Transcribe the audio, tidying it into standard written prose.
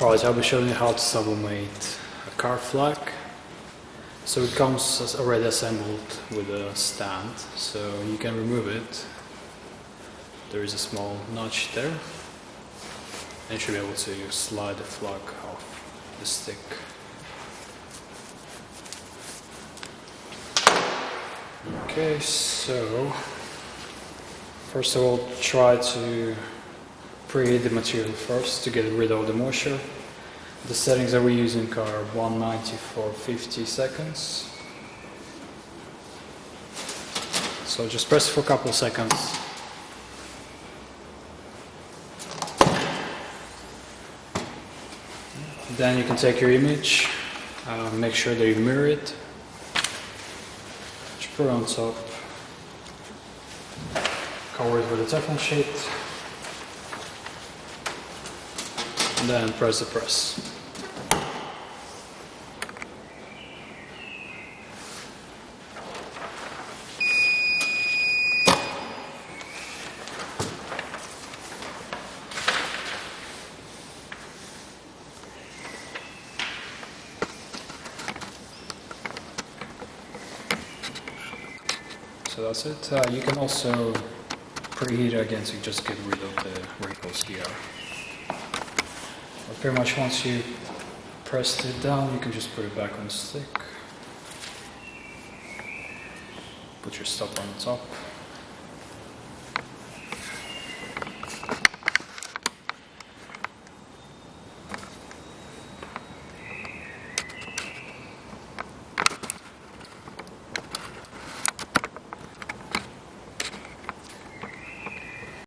Alright, I'll be showing you how to sublimate a car flag. So it comes already assembled with a stand, so you can remove it. There is a small notch there, and you should be able to slide the flag off the stick. Okay, so first of all, try to preheat the material first to get rid of the moisture. The settings that we're using are 190 for 50 seconds. So just press for a couple of seconds. Then you can take your image, make sure that you mirror it. Just put it on top. Cover it with a Teflon sheet. And then press the press. So that's it. You can also preheat it again to just get rid of the wrinkles here. But pretty much once you pressed it down, you can just put it back on the stick. Put your stop on the top.